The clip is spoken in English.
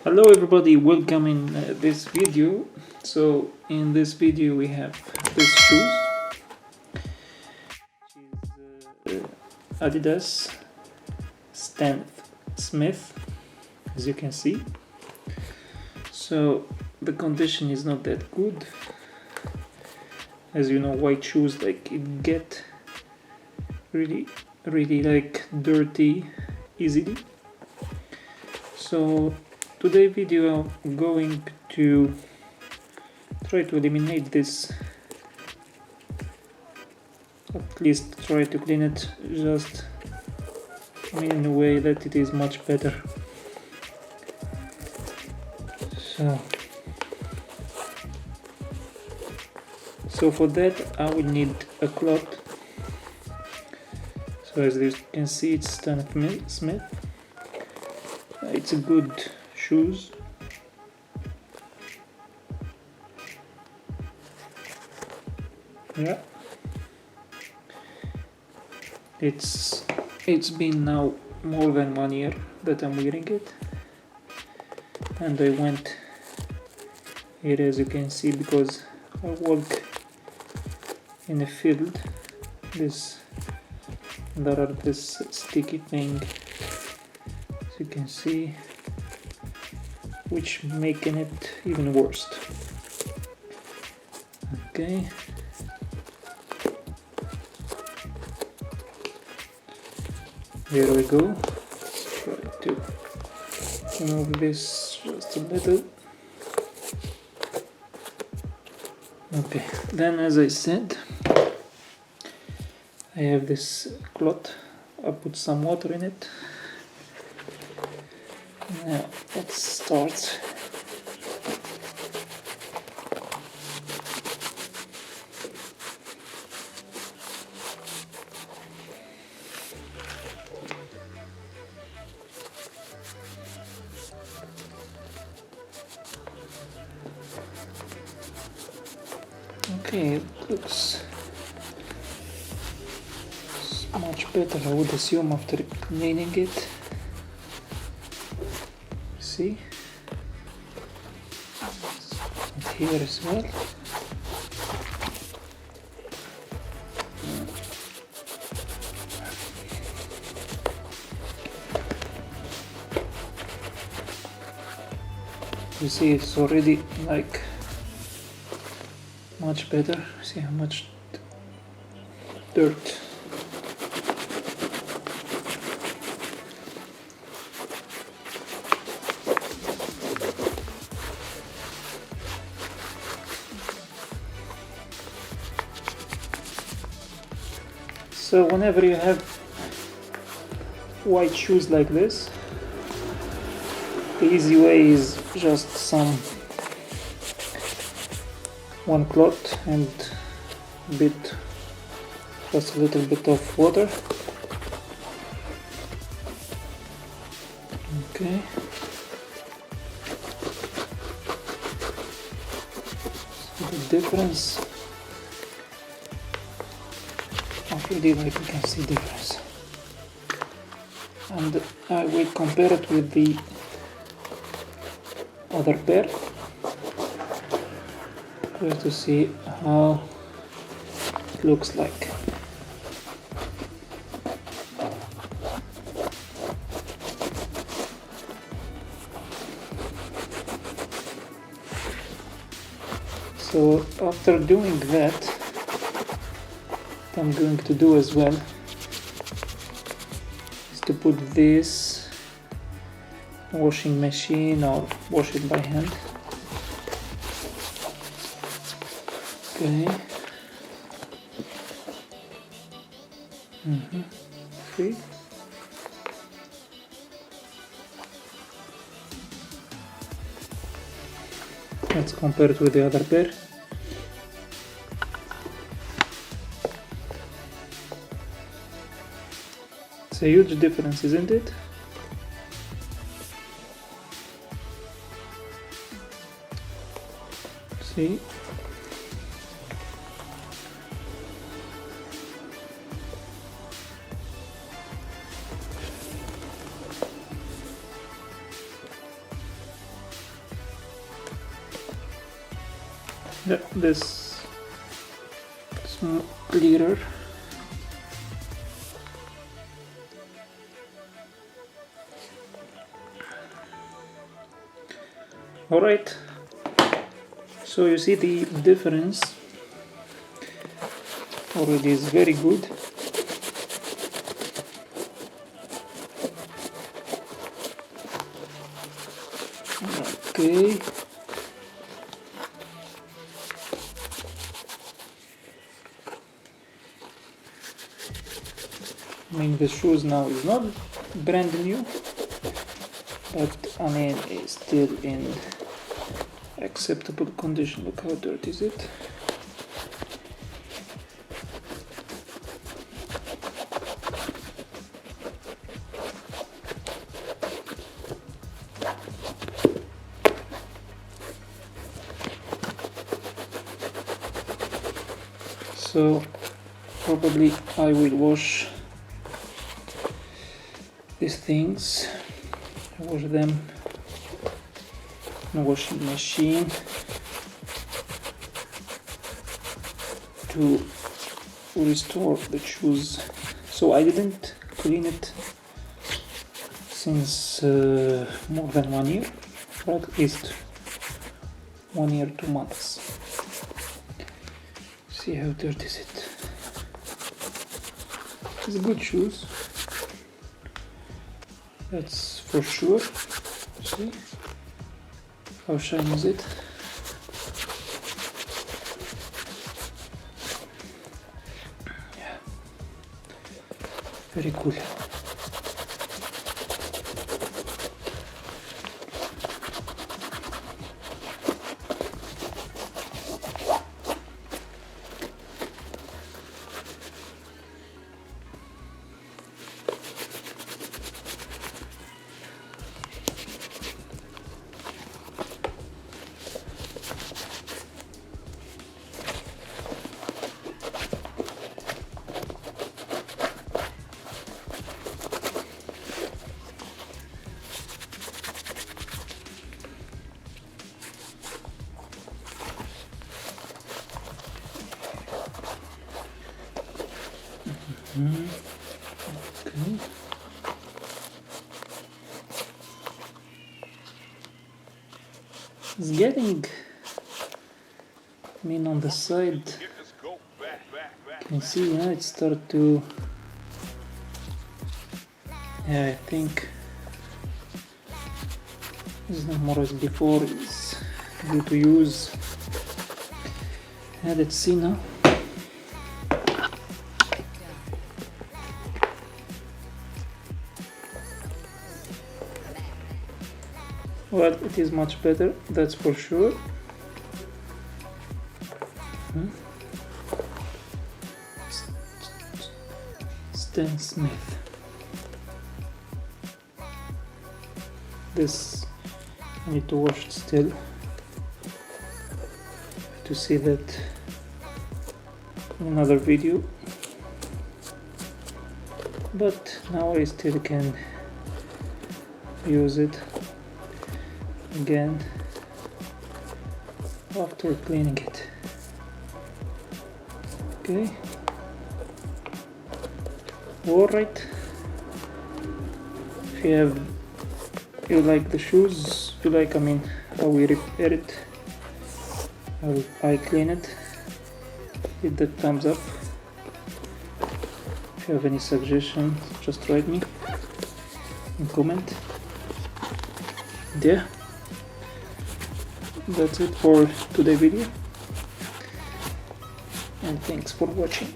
Hello everybody, welcome in this video. So in this video we have this shoes, which is Adidas Stan Smith, as you can see. So the condition is not that good. As you know, white shoes, like, it get really like dirty easily. So today video I'm going to try to eliminate this, at least try to clean it, just in a way that it is much better. So for that I will need a cloth. So as you can see, it's Stan Smith. It's a good shoes. Yeah, it's been now more than 1 year that I'm wearing it, and I went here, as you can see, because I work in a field. There are this sticky thing, as you can see, which making it even worse. Okay, here we go. Let's try to remove this just a little. Okay, then, as I said, I have this cloth. I put some water in it. Now let's start. Okay, it looks much better, I would assume, after cleaning it. See? And here as well. You see, it's already like much better. See how much dirt. So whenever you have white shoes like this, the easy way is just one cloth and just a little bit of water. Okay. So the difference, already, like, you can see difference, and I will compare it with the other pair just to see how it looks like. So after doing that, what I'm going to do as well is to put this washing machine or wash it by hand. Okay. See? Let's compare it with the other pair. It's a huge difference, isn't it? See? Yeah, this is clearer. Alright, so you see the difference already is very good. Okay. I mean, the shoes now is not brand new, but I mean, it's still in acceptable condition. Look how dirty is it. So probably I will wash these things. I wash them in a washing machine to restore the shoes. So I didn't clean it since more than 1 year, or at least 1 year 2 months. See how dirty is it? It's good shoes, that's for sure. See how shiny is it? Yeah, very cool. Okay. It's getting, I mean, on the side, you can see, yeah, it started to, yeah, I think it's not more as before, it's good to use. Yeah, let's see now. Well, it is much better, that's for sure. Stan Smith. This I need to wash it still to see that in another video, but now I still can use it again after cleaning it. Okay, alright. If you like the shoes, if you like, I mean, how we repair it, how I clean it, hit the thumbs up. If you have any suggestions, just write me in comment. Yeah, that's it for today's video, and thanks for watching.